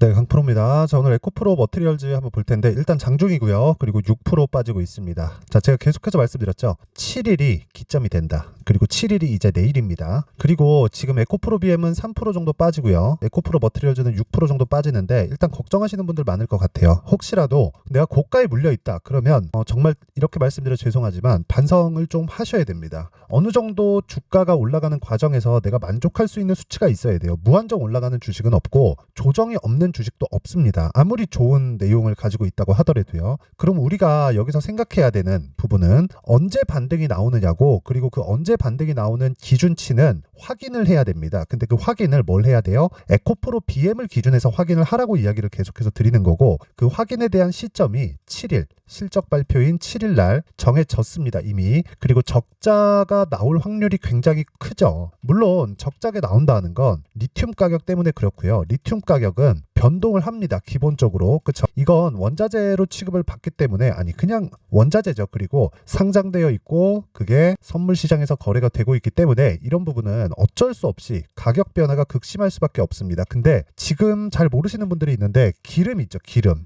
네, 강프로입니다. 자, 오늘 에코프로 머티리얼즈 한번 볼 텐데 일단 장중이고요. 그리고 6% 빠지고 있습니다. 자, 제가 계속해서 말씀드렸죠. 7일이 기점이 된다. 그리고 7일이 이제 내일입니다. 그리고 지금 에코프로 BM은 3% 정도 빠지고요. 에코프로 머티리얼즈는 6% 정도 빠지는데 일단 걱정하시는 분들 많을 것 같아요. 혹시라도 내가 고가에 물려 있다. 그러면 정말 이렇게 말씀드려 죄송하지만 반성을 좀 하셔야 됩니다. 어느 정도 주가가 올라가는 과정에서 내가 만족할 수 있는 수치가 있어야 돼요. 무한정 올라가는 주식은 없고 조정이 없는 주식도 없습니다. 아무리 좋은 내용을 가지고 있다고 하더라도요. 그럼 우리가 여기서 생각해야 되는 부분은 언제 반등이 나오느냐고, 그리고 그 언제 반등이 나오는 기준치는 확인을 해야 됩니다. 근데 그 확인을 뭘 해야 돼요? 에코프로 BM을 기준해서 확인을 하라고 이야기를 계속해서 드리는 거고, 그 확인에 대한 시점이 7일 실적 발표인 7일 날 정해졌습니다, 이미. 그리고 적자가 나올 확률이 굉장히 크죠. 물론 적자가 나온다는 건 리튬 가격 때문에 그렇고요. 리튬 가격은 변동을 합니다, 기본적으로. 그쵸? 이건 원자재로 취급을 받기 때문에, 아니 그냥 원자재죠. 그리고 상장되어 있고 그게 선물 시장에서 거래가 되고 있기 때문에 이런 부분은 어쩔 수 없이 가격 변화가 극심할 수밖에 없습니다. 근데 지금 잘 모르시는 분들이 있는데, 기름 있죠, 기름.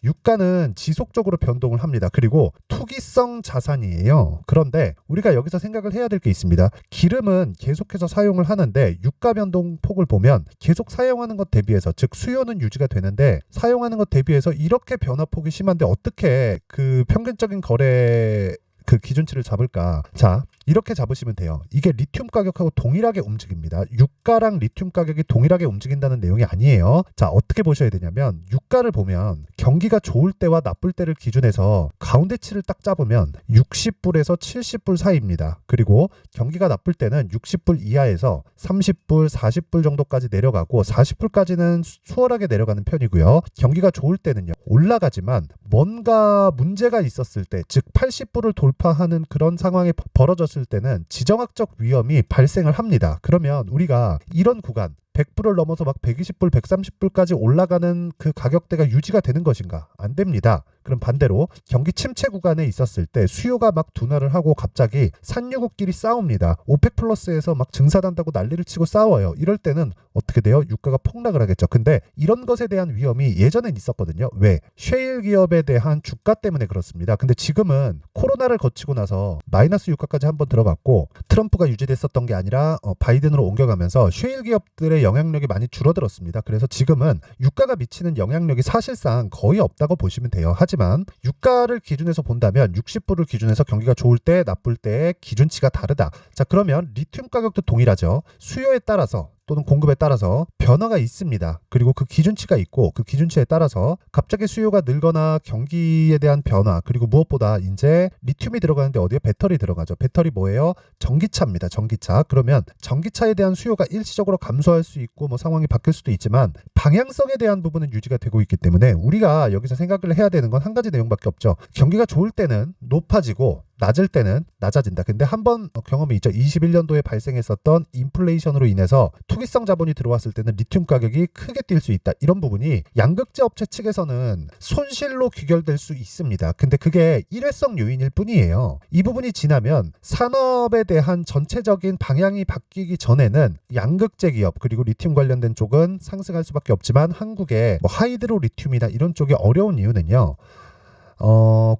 유가는 지속적으로 변동을 합니다. 그리고 투기성 자산이에요. 그런데 우리가 여기서 생각을 해야 될 게 있습니다. 기름은 계속해서 사용을 하는데 유가 변동 폭을 보면 계속 사용하는 것 대비해서, 즉 수요는 유지가 되는데 사용하는 것 대비해서 이렇게 변화폭이 심한데 어떻게 그 평균적인 거래 그 기준치를 잡을까? 자, 이렇게 잡으시면 돼요. 이게 리튬 가격하고 동일하게 움직입니다. 유가랑 리튬 가격이 동일하게 움직인다는 내용이 아니에요. 자, 어떻게 보셔야 되냐면 유가를 보면 경기가 좋을 때와 나쁠 때를 기준해서 가운데치를 딱 잡으면 60불에서 70불 사이입니다. 그리고 경기가 나쁠 때는 60불 이하에서 30불, 40불 정도까지 내려가고 40불까지는 수월하게 내려가는 편이고요. 경기가 좋을 때는요, 올라가지만 뭔가 문제가 있었을 때, 즉 80불을 돌파하는 그런 상황이 벌어졌을 때는 지정학적 위험이 발생을 합니다. 그러면 우리가 이런 구간 100불을 넘어서 막 120불, 130불까지 올라가는 그 가격대가 유지가 되는 것인가? 안 됩니다. 그럼 반대로 경기 침체 구간에 있었을 때 수요가 막 둔화를 하고 갑자기 산유국끼리 싸웁니다. 오펙 플러스에서 막 증산한다고 난리를 치고 싸워요. 이럴 때는 어떻게 돼요? 유가가 폭락을 하겠죠. 근데 이런 것에 대한 위험이 예전엔 있었거든요. 왜? 셰일 기업에 대한 주가 때문에 그렇습니다. 근데 지금은 코로나를 거치고 나서 마이너스 유가까지 한번 들어갔고 트럼프가 유지됐었던 게 아니라 바이든으로 옮겨가면서 셰일 기업들의 영향력이 많이 줄어들었습니다. 그래서 지금은 유가가 미치는 영향력이 사실상 거의 없다고 보시면 돼요. 하지만 유가를 기준해서 본다면 60불을 기준해서 경기가 좋을 때 나쁠 때의 기준치가 다르다. 자, 그러면 리튬 가격도 동일하죠. 수요에 따라서 또는 공급에 따라서 변화가 있습니다. 그리고 그 기준치가 있고 그 기준치에 따라서 갑자기 수요가 늘거나 경기에 대한 변화, 그리고 무엇보다 이제 리튬이 들어가는데 어디에 배터리 들어가죠. 배터리 뭐예요? 전기차입니다. 전기차. 그러면 전기차에 대한 수요가 일시적으로 감소할 수 있고 뭐 상황이 바뀔 수도 있지만 방향성에 대한 부분은 유지가 되고 있기 때문에 우리가 여기서 생각을 해야 되는 건 한 가지 내용밖에 없죠. 경기가 좋을 때는 높아지고 낮을 때는 낮아진다. 근데 한번 경험이 있죠. 21년도에 발생했었던 인플레이션으로 인해서 투기성 자본이 들어왔을 때는 리튬 가격이 크게 뛸 수 있다. 이런 부분이 양극재 업체 측에서는 손실로 귀결될 수 있습니다. 근데 그게 일회성 요인일 뿐이에요. 이 부분이 지나면 산업에 대한 전체적인 방향이 바뀌기 전에는 양극재 기업 그리고 리튬 관련된 쪽은 상승할 수밖에 없지만 한국의 뭐 하이드로 리튬이나 이런 쪽이 어려운 이유는요.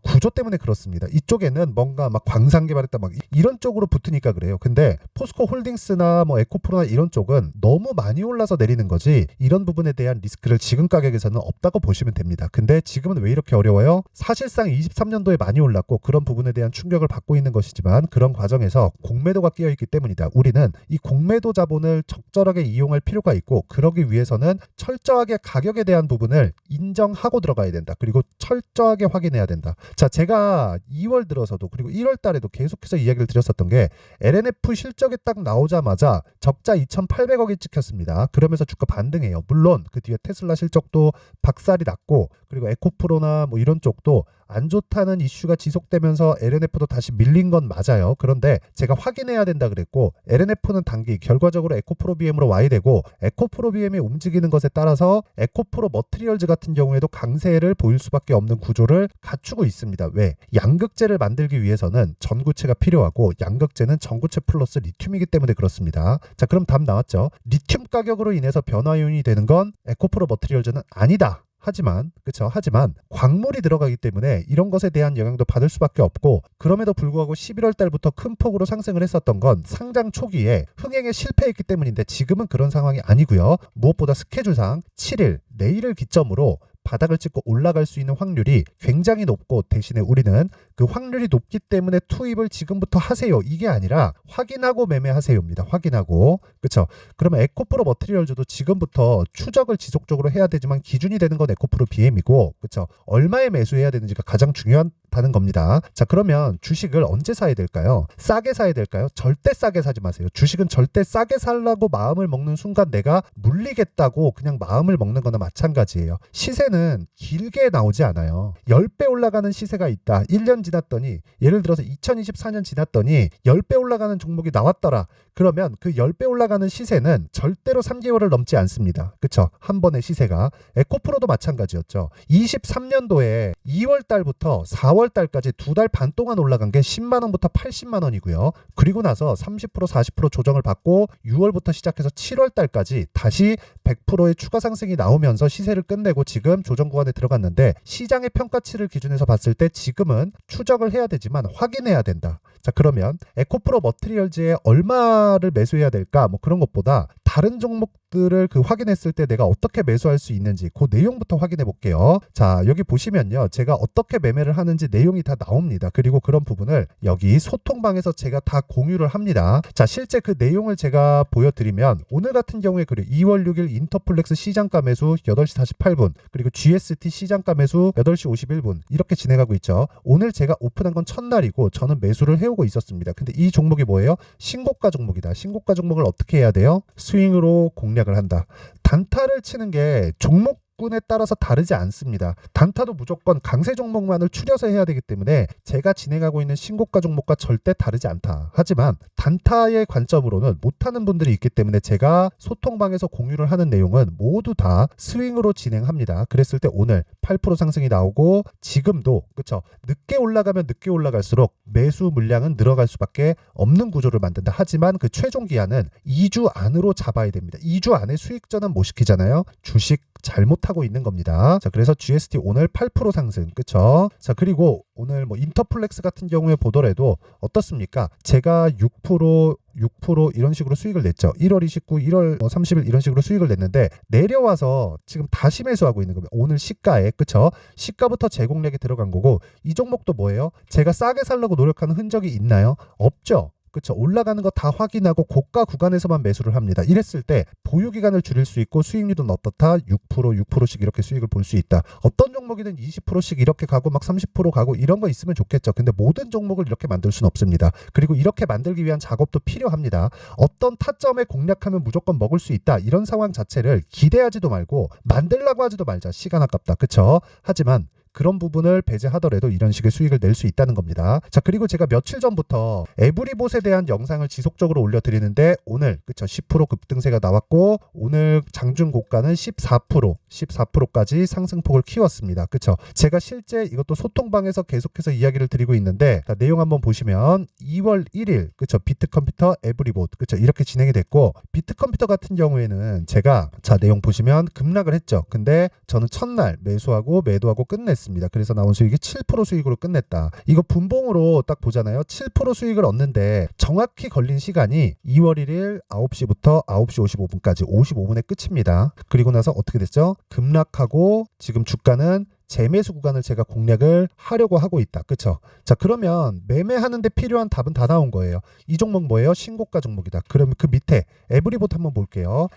구조 때문에 그렇습니다. 이쪽에는 뭔가 막 광산 개발했다 막 이런 쪽으로 붙으니까 그래요. 근데 포스코 홀딩스나 뭐 에코프로나 이런 쪽은 너무 많이 올라서 내리는 거지 이런 부분에 대한 리스크를 지금 가격에서는 없다고 보시면 됩니다. 근데 지금은 왜 이렇게 어려워요? 사실상 23년도에 많이 올랐고 그런 부분에 대한 충격을 받고 있는 것이지만 그런 과정에서 공매도가 끼어 있기 때문이다. 우리는 이 공매도 자본을 적절하게 이용할 필요가 있고 그러기 위해서는 철저하게 가격에 대한 부분을 인정하고 들어가야 된다. 그리고 철저하게 확인해야 된다. 자, 제가 2월 들어서도 그리고 1월 달에도 계속해서 이야기를 드렸었던 게 LNF 실적이 딱 나오자마자 적자 2,800억이 찍혔습니다. 그러면서 주가 반등해요. 물론 그 뒤에 테슬라 실적도 박살이 났고 그리고 에코프로나 뭐 이런 쪽도 안 좋다는 이슈가 지속되면서 LNF도 다시 밀린 건 맞아요. 그런데 제가 확인해야 된다 그랬고 LNF는 단기 결과적으로 에코프로 BM으로 와야 되고 에코프로 BM이 움직이는 것에 따라서 에코프로 머트리얼즈 같은 경우에도 강세를 보일 수밖에 없는 구조를 갖추고 있습니다. 왜? 양극재를 만들기 위해서는 전구체가 필요하고 양극재는 전구체 플러스 리튬이기 때문에 그렇습니다. 자, 그럼 답 나왔죠. 리튬 가격으로 인해서 변화 요인이 되는 건 에코프로 머트리얼즈는 아니다. 하지만 광물이 들어가기 때문에 이런 것에 대한 영향도 받을 수밖에 없고, 그럼에도 불구하고 11월 달부터 큰 폭으로 상승을 했었던 건 상장 초기에 흥행에 실패했기 때문인데 지금은 그런 상황이 아니고요. 무엇보다 스케줄상 7일 내일을 기점으로 바닥을 찍고 올라갈 수 있는 확률이 굉장히 높고, 대신에 우리는 그 확률이 높기 때문에 투입을 지금부터 하세요, 이게 아니라 확인하고 매매하세요입니다. 확인하고. 그렇죠? 그러면 에코프로 머트리얼즈도 지금부터 추적을 지속적으로 해야 되지만 기준이 되는 건 에코프로 BM이고, 그렇죠? 얼마에 매수해야 되는지가 가장 중요하다는 겁니다. 자, 그러면 주식을 언제 사야 될까요? 싸게 사야 될까요? 절대 싸게 사지 마세요. 주식은 절대 싸게 살라고 마음을 먹는 순간 내가 물리겠다고 그냥 마음을 먹는 거나 마찬가지예요. 시세는 길게 나오지 않아요. 10배 올라가는 시세가 있다. 1년 지났더니, 예를 들어서 2024년 지났더니 10배 올라가는 종목이 나왔더라. 그러면 그 10배 올라가는 시세는 절대로 3개월을 넘지 않습니다. 그쵸? 한 번의 시세가. 에코프로도 마찬가지였죠. 23년도에 2월 달부터 4월 달까지 2달 반 동안 올라간 게 10만 원부터 80만 원이고요. 그리고 나서 30% 40% 조정을 받고 6월부터 시작해서 7월 달까지 다시 100%의 추가 상승이 나오면서 시세를 끝내고 지금 조정 구간에 들어갔는데, 시장의 평가치를 기준해서 봤을 때 지금은 추적을 해야 되지만 확인해야 된다. 자, 그러면 에코프로 머트리얼즈에 얼마를 매수해야 될까? 뭐 그런 것보다 다른 종목들을 확인했을 때 내가 어떻게 매수할 수 있는지 그 내용부터 확인해 볼게요. 자, 여기 보시면요, 제가 어떻게 매매를 하는지 내용이 다 나옵니다. 그리고 그런 부분을 여기 소통방에서 제가 다 공유를 합니다. 자, 실제 그 내용을 제가 보여드리면, 오늘 같은 경우에 그리고 2월 6일 인터플렉스 시장가 매수 8시 48분, 그리고 GST 시장가 매수 8시 51분 이렇게 진행하고 있죠. 오늘 제가 오픈한 건 첫날이고 저는 매수를 해오고 있었습니다. 근데 이 종목이 뭐예요? 신고가 종목이다. 신고가 종목을 어떻게 해야 돼요? 스윙으로 공략을 한다. 단타를 치는 게 종목군에 따라서 다르지 않습니다. 단타도 무조건 강세 종목만을 추려서 해야 되기 때문에 제가 진행하고 있는 신고가 종목과 절대 다르지 않다. 하지만 단타의 관점으로는 못하는 분들이 있기 때문에 제가 소통방에서 공유를 하는 내용은 모두 다 스윙으로 진행합니다. 그랬을 때 오늘 8% 상승이 나오고, 지금도 그쵸, 늦게 올라가면 늦게 올라갈수록 매수 물량은 늘어갈 수밖에 없는 구조를 만든다. 하지만 그 최종 기한은 2주 안으로 잡아야 됩니다. 2주 안에 수익 전환 못 시키잖아요. 주식 잘못하고 있는 겁니다. 자, 그래서 GST 오늘 8% 상승. 그쵸? 자, 그리고 오늘 뭐 인터플렉스 같은 경우에 보더라도 어떻습니까? 제가 6% 이런 식으로 수익을 냈죠. 1월 29, 1월 30일 이런 식으로 수익을 냈는데, 내려와서 지금 다시 매수하고 있는 겁니다. 오늘 시가에. 그쵸? 시가부터 제공량이 들어간 거고, 이 종목도 뭐예요? 제가 싸게 살려고 노력하는 흔적이 있나요? 없죠. 그쵸? 올라가는 거 다 확인하고 고가 구간에서만 매수를 합니다. 이랬을 때 보유 기간을 줄일 수 있고 수익률은 어떻다? 6%씩 이렇게 수익을 볼 수 있다. 어떤 종목이든 20%씩 이렇게 가고 막 30% 가고 이런 거 있으면 좋겠죠. 근데 모든 종목을 이렇게 만들 수는 없습니다. 그리고 이렇게 만들기 위한 작업도 필요합니다. 어떤 타점에 공략하면 무조건 먹을 수 있다, 이런 상황 자체를 기대하지도 말고 만들라고 하지도 말자. 시간 아깝다. 그쵸? 하지만 그런 부분을 배제하더라도 이런 식의 수익을 낼 수 있다는 겁니다. 자, 그리고 제가 며칠 전부터 에브리봇에 대한 영상을 지속적으로 올려드리는데, 오늘 그쵸, 10% 급등세가 나왔고 오늘 장중 고가는 14%까지 상승폭을 키웠습니다. 그쵸? 제가 실제 이것도 소통방에서 계속해서 이야기를 드리고 있는데, 자, 내용 한번 보시면 2월 1일 그쵸, 비트컴퓨터 에브리봇 그쵸, 이렇게 진행이 됐고, 비트컴퓨터 같은 경우에는 제가 자 내용 보시면 급락을 했죠. 근데 저는 첫날 매수하고 매도하고 끝냈습니다. 그래서 나온 수익이 7% 수익으로 끝냈다. 이거 분봉으로 딱 보잖아요. 7% 수익을 얻는데 정확히 걸린 시간이 2월 1일 9시부터 9시 55분까지 55분에 끝입니다. 그리고 나서 어떻게 됐죠? 급락하고 지금 주가는 재매수 구간을 제가 공략을 하려고 하고 있다. 그쵸? 자, 그러면 매매하는데 필요한 답은 다 나온 거예요. 이 종목 뭐예요? 신고가 종목이다. 그러면 그 밑에 에브리봇 한번 볼게요.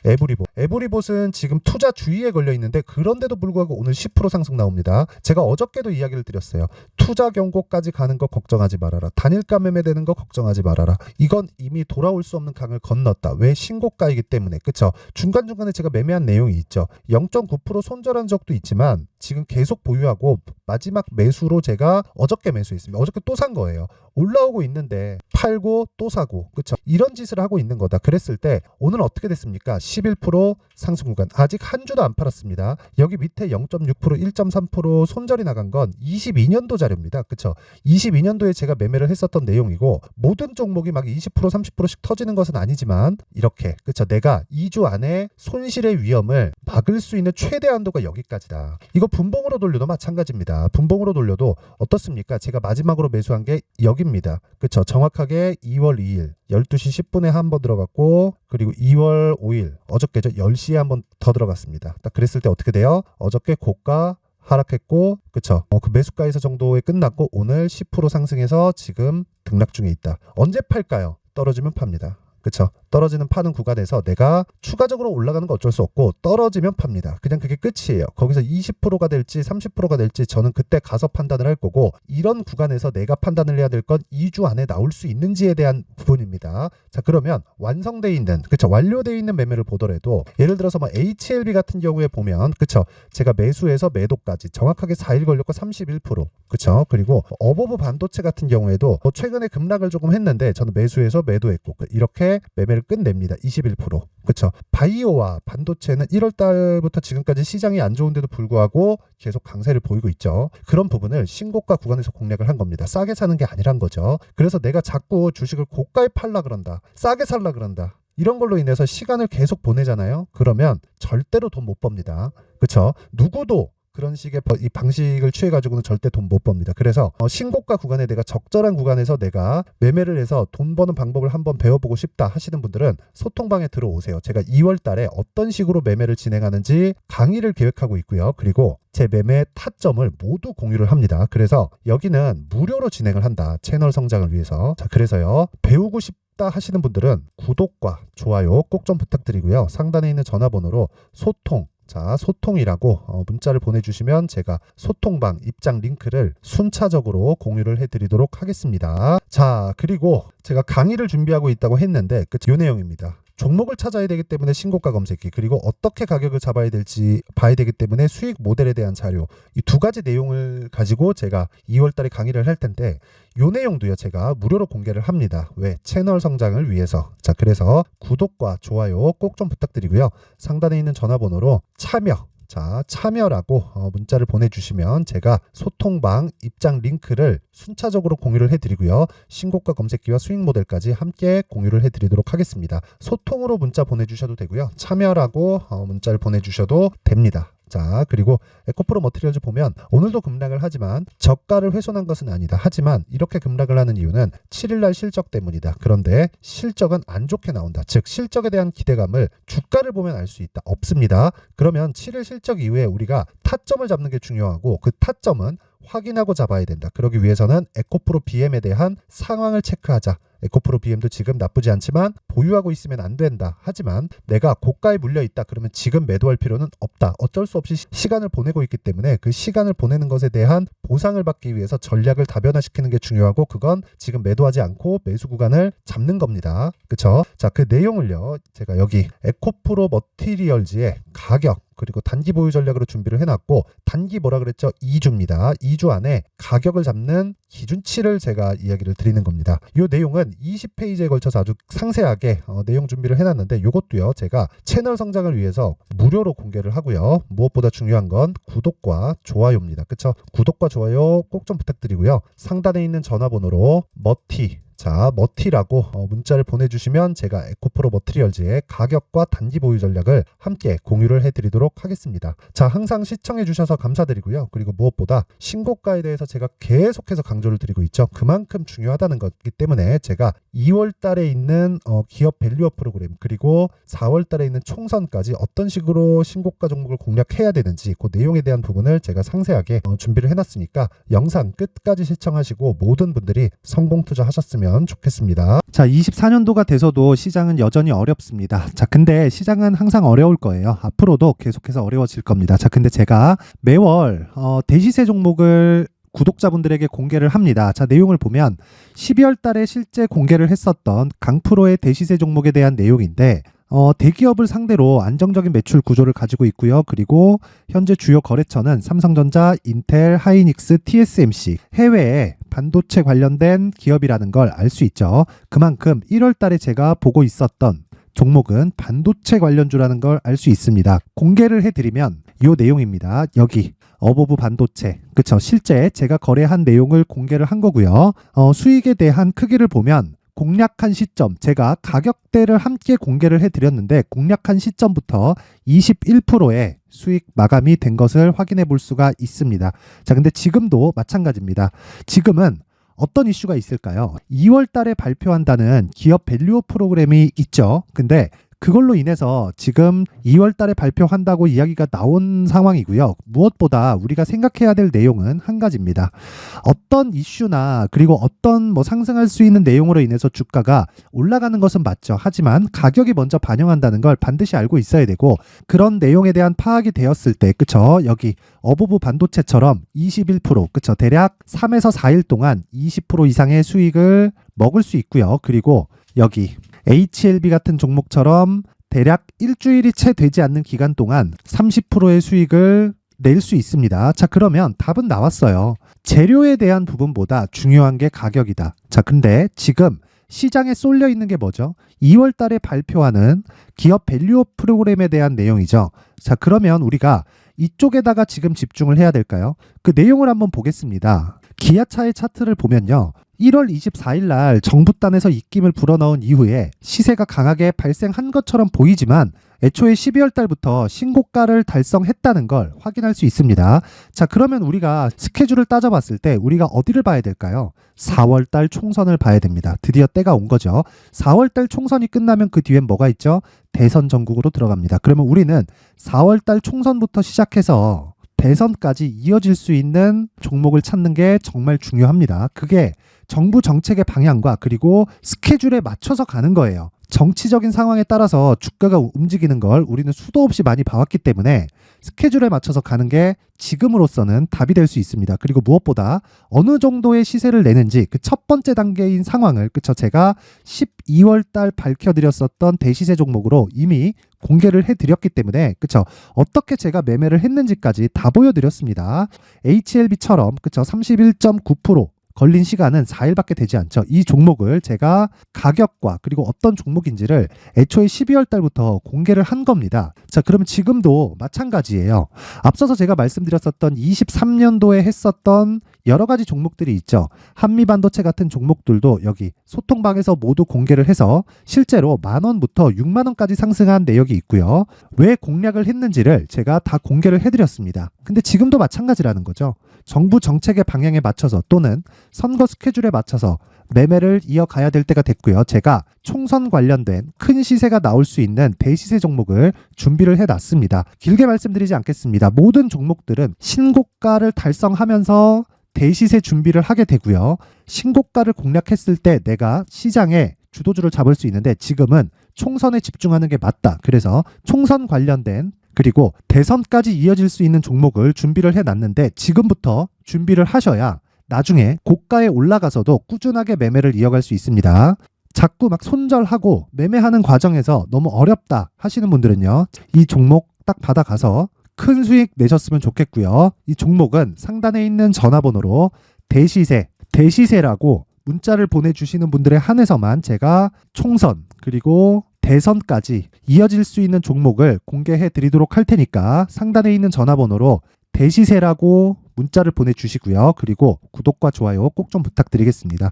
에브리봇은 지금 투자 주의에 걸려 있는데, 그런데도 불구하고 오늘 10% 상승 나옵니다. 제가 어저께도 이야기를 드렸어요. 투자 경고까지 가는 거 걱정하지 말아라. 단일가 매매되는 거 걱정하지 말아라. 이건 이미 돌아올 수 없는 강을 건넜다. 왜? 신고가이기 때문에. 그쵸? 중간중간에 제가 매매한 내용이 있죠. 0.9% 손절한 적도 있지만 지금 계속 계속 보유하고 마지막 매수로 제가 어저께 매수했습니다. 어저께 또 산 거예요. 올라오고 있는데 팔고 또 사고, 그쵸? 이런 짓을 하고 있는 거다. 그랬을 때 오늘 어떻게 됐습니까? 11% 상승 구간. 아직 한 주도 안 팔았습니다. 여기 밑에 0.6%, 1.3% 손절이 나간 건 22년도 자료입니다. 그쵸? 22년도에 제가 매매를 했었던 내용이고, 모든 종목이 막 20%, 30%씩 터지는 것은 아니지만 이렇게, 그쵸? 내가 2주 안에 손실의 위험을 막을 수 있는 최대 한도가 여기까지다. 이거 분봉으로 돌려도 마찬가지입니다. 분봉으로 돌려도 어떻습니까? 제가 마지막으로 매수한 게 여기입니다. 그쵸? 정확하게 2월 2일 12시 10분에 한 번 들어갔고, 그리고 2월 5일 어저께죠. 10시에 한 번 더 들어갔습니다. 딱 그랬을 때 어떻게 돼요? 어저께 고가 하락했고, 그쵸? 그 매수가에서 정도에 끝났고, 오늘 10% 상승해서 지금 등락 중에 있다. 언제 팔까요? 떨어지면 팝니다. 그쵸? 떨어지는 파는 구간에서 내가 추가적으로 올라가는 거 어쩔 수 없고, 떨어지면 팝니다. 그냥 그게 끝이에요. 거기서 20%가 될지 30%가 될지 저는 그때 가서 판단을 할 거고, 이런 구간에서 내가 판단을 해야 될 건 2주 안에 나올 수 있는지에 대한 부분입니다. 자, 그러면 완성돼 있는, 그쵸? 완료돼 있는 매매를 보더라도, 예를 들어서 뭐 HLB 같은 경우에 보면, 그쵸? 제가 매수해서 매도까지 정확하게 4일 걸렸고 31%, 그쵸? 그리고 어버브 반도체 같은 경우에도 뭐 최근에 급락을 조금 했는데 저는 매수해서 매도했고, 이렇게 매매를 끝냅니다. 21%. 그쵸? 바이오와 반도체는 1월 달부터 지금까지 시장이 안 좋은데도 불구하고 계속 강세를 보이고 있죠. 그런 부분을 신고가 구간에서 공략을 한 겁니다. 싸게 사는 게 아니란 거죠. 그래서 내가 자꾸 주식을 고가에 팔라 그런다, 싸게 살라 그런다, 이런 걸로 인해서 시간을 계속 보내잖아요. 그러면 절대로 돈 못 법니다. 그쵸? 누구도 그런 식의 이 방식을 취해가지고는 절대 돈 못 법니다. 그래서 신고가 구간에 내가 적절한 구간에서 내가 매매를 해서 돈 버는 방법을 한번 배워보고 싶다 하시는 분들은 소통방에 들어오세요. 제가 2월 달에 어떤 식으로 매매를 진행하는지 강의를 계획하고 있고요. 그리고 제 매매 타점을 모두 공유를 합니다. 그래서 여기는 무료로 진행을 한다. 채널 성장을 위해서. 자, 그래서요, 배우고 싶다 하시는 분들은 구독과 좋아요 꼭 좀 부탁드리고요. 상단에 있는 전화번호로 소통, 자, 소통이라고 문자를 보내주시면 제가 소통방 입장 링크를 순차적으로 공유를 해드리도록 하겠습니다. 자, 그리고 제가 강의를 준비하고 있다고 했는데 이 내용입니다. 종목을 찾아야 되기 때문에 신고가 검색기, 그리고 어떻게 가격을 잡아야 될지 봐야 되기 때문에 수익 모델에 대한 자료, 이 두 가지 내용을 가지고 제가 2월 달에 강의를 할 텐데, 이 내용도요 제가 무료로 공개를 합니다. 왜? 채널 성장을 위해서. 자, 그래서 구독과 좋아요 꼭 좀 부탁드리고요. 상단에 있는 전화번호로 참여, 자, 참여라고 문자를 보내주시면 제가 소통방 입장 링크를 순차적으로 공유를 해드리고요. 신고가 검색기와 수익 모델까지 함께 공유를 해드리도록 하겠습니다. 소통으로 문자 보내주셔도 되고요. 참여라고 문자를 보내주셔도 됩니다. 자, 그리고 에코프로 머티리얼즈 보면 오늘도 급락을 하지만 저가를 훼손한 것은 아니다. 하지만 이렇게 급락을 하는 이유는 7일날 실적 때문이다. 그런데 실적은 안 좋게 나온다. 즉 실적에 대한 기대감을 주가를 보면 알 수 있다. 없습니다. 그러면 7일 실적 이후에 우리가 타점을 잡는 게 중요하고, 그 타점은 확인하고 잡아야 된다. 그러기 위해서는 에코프로 BM에 대한 상황을 체크하자. 에코프로 BM도 지금 나쁘지 않지만 보유하고 있으면 안 된다. 하지만 내가 고가에 물려 있다. 그러면 지금 매도할 필요는 없다. 어쩔 수 없이 시간을 보내고 있기 때문에 그 시간을 보내는 것에 대한 보상을 받기 위해서 전략을 다변화시키는 게 중요하고, 그건 지금 매도하지 않고 매수 구간을 잡는 겁니다. 그쵸? 자, 그 내용을요 제가 여기 에코프로 머티리얼즈의 가격 그리고 단기 보유 전략으로 준비를 해놨고, 단기 뭐라 그랬죠? 2주입니다. 2주 안에 가격을 잡는 기준치를 제가 이야기를 드리는 겁니다. 이 내용은 20페이지에 걸쳐서 아주 상세하게 내용 준비를 해놨는데, 이것도요 제가 채널 성장을 위해서 무료로 공개를 하고요. 무엇보다 중요한 건 구독과 좋아요입니다. 그쵸? 구독과 좋아요 꼭 좀 부탁드리고요. 상단에 있는 전화번호로 머티라고 문자를 보내주시면 제가 에코프로 머티리얼즈의 가격과 단기 보유 전략을 함께 공유를 해드리도록 하겠습니다. 자, 항상 시청해주셔서 감사드리고요. 그리고 무엇보다 신고가에 대해서 제가 계속해서 강조를 드리고 있죠. 그만큼 중요하다는 것이기 때문에 제가 2월 달에 있는 기업 밸류업 프로그램, 그리고 4월 달에 있는 총선까지 어떤 식으로 신고가 종목을 공략해야 되는지 그 내용에 대한 부분을 제가 상세하게 준비를 해놨으니까 영상 끝까지 시청하시고 모든 분들이 성공 투자하셨으면 좋겠습니다. 자, 24년도가 돼서도 시장은 여전히 어렵습니다. 자, 근데 시장은 항상 어려울 거예요. 앞으로도 계속해서 어려워질 겁니다. 자, 근데 제가 매월 대시세 종목을 구독자분들에게 공개를 합니다. 자, 내용을 보면 12월 달에 실제 공개를 했었던 강프로의 대시세 종목에 대한 내용인데, 대기업을 상대로 안정적인 매출 구조를 가지고 있고요. 그리고 현재 주요 거래처는 삼성전자, 인텔, 하이닉스, TSMC, 해외에 반도체 관련된 기업이라는 걸 알 수 있죠. 그만큼 1월 달에 제가 보고 있었던 종목은 반도체 관련주라는 걸 알 수 있습니다. 공개를 해드리면 이 내용입니다. 여기 어버브 반도체, 그쵸? 실제 제가 거래한 내용을 공개를 한 거고요. 수익에 대한 크기를 보면 공략한 시점, 제가 가격대를 함께 공개를 해드렸는데 공략한 시점부터 21%의 수익 마감이 된 것을 확인해 볼 수가 있습니다. 자, 근데 지금도 마찬가지입니다. 지금은 어떤 이슈가 있을까요? 2월 달에 발표한다는 기업 밸류업 프로그램이 있죠. 근데 그걸로 인해서 지금 2월 달에 발표한다고 이야기가 나온 상황이고요. 무엇보다 우리가 생각해야 될 내용은 한 가지입니다. 어떤 이슈나 그리고 어떤 상승할 수 있는 내용으로 인해서 주가가 올라가는 것은 맞죠. 하지만 가격이 먼저 반영한다는 걸 반드시 알고 있어야 되고, 그런 내용에 대한 파악이 되었을 때, 그쵸? 여기 어버브 반도체처럼 21%, 그쵸? 대략 3에서 4일 동안 20% 이상의 수익을 먹을 수 있고요. 그리고 여기 HLB 같은 종목처럼 대략 일주일이 채 되지 않는 기간 동안 30%의 수익을 낼 수 있습니다. 자, 그러면 답은 나왔어요. 재료에 대한 부분보다 중요한 게 가격이다. 자, 근데 지금 시장에 쏠려 있는 게 뭐죠? 2월 달에 발표하는 기업 밸류업 프로그램에 대한 내용이죠. 자, 그러면 우리가 이쪽에다가 지금 집중을 해야 될까요? 그 내용을 한번 보겠습니다. 기아차의 차트를 보면요. 1월 24일 날 정부단에서 입김을 불어넣은 이후에 시세가 강하게 발생한 것처럼 보이지만 애초에 12월 달부터 신고가를 달성했다는 걸 확인할 수 있습니다. 자, 그러면 우리가 스케줄을 따져봤을 때 우리가 어디를 봐야 될까요? 4월 달 총선을 봐야 됩니다. 드디어 때가 온 거죠. 4월 달 총선이 끝나면 그 뒤엔 뭐가 있죠? 대선 전국으로 들어갑니다. 그러면 우리는 4월 달 총선부터 시작해서 대선까지 이어질 수 있는 종목을 찾는 게 정말 중요합니다. 그게 정부 정책의 방향과 그리고 스케줄에 맞춰서 가는 거예요. 정치적인 상황에 따라서 주가가 움직이는 걸 우리는 수도 없이 많이 봐왔기 때문에 스케줄에 맞춰서 가는 게 지금으로서는 답이 될 수 있습니다. 그리고 무엇보다 어느 정도의 시세를 내는지 그 첫 번째 단계인 상황을, 그쵸? 제가 12월 달 밝혀드렸었던 대시세 종목으로 이미 공개를 해드렸기 때문에, 그쵸? 어떻게 제가 매매를 했는지까지 다 보여드렸습니다. HLB처럼, 그쵸? 31.9% 걸린 시간은 4일밖에 되지 않죠. 이 종목을 제가 가격과 그리고 어떤 종목인지를 애초에 12월 달부터 공개를 한 겁니다. 자, 그러면 지금도 마찬가지예요. 앞서서 제가 말씀드렸었던 23년도에 했었던 여러 가지 종목들이 있죠. 한미반도체 같은 종목들도 여기 소통방에서 모두 공개를 해서 실제로 10,000원부터 60,000원까지 상승한 내역이 있고요. 왜 공략을 했는지를 제가 다 공개를 해드렸습니다. 근데 지금도 마찬가지라는 거죠. 정부 정책의 방향에 맞춰서 또는 선거 스케줄에 맞춰서 매매를 이어가야 될 때가 됐고요. 제가 총선 관련된 큰 시세가 나올 수 있는 대시세 종목을 준비를 해놨습니다. 길게 말씀드리지 않겠습니다. 모든 종목들은 신고가를 달성하면서 대시세 준비를 하게 되고요. 신고가를 공략했을 때 내가 시장에 주도주를 잡을 수 있는데 지금은 총선에 집중하는 게 맞다. 그래서 총선 관련된 그리고 대선까지 이어질 수 있는 종목을 준비를 해놨는데 지금부터 준비를 하셔야 나중에 고가에 올라가서도 꾸준하게 매매를 이어갈 수 있습니다. 자꾸 막 손절하고 매매하는 과정에서 너무 어렵다 하시는 분들은요. 이 종목 딱 받아가서 큰 수익 내셨으면 좋겠고요. 이 종목은 상단에 있는 전화번호로 대시세라고 문자를 보내주시는 분들에 한해서만 제가 총선 그리고 대선까지 이어질 수 있는 종목을 공개해 드리도록 할 테니까 상단에 있는 전화번호로 대시세라고 문자를 보내주시고요. 그리고 구독과 좋아요 꼭 좀 부탁드리겠습니다.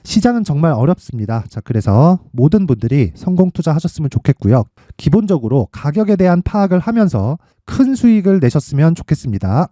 시장은 정말 어렵습니다. 자, 그래서 모든 분들이 성공 투자하셨으면 좋겠고요. 기본적으로 가격에 대한 파악을 하면서 큰 수익을 내셨으면 좋겠습니다.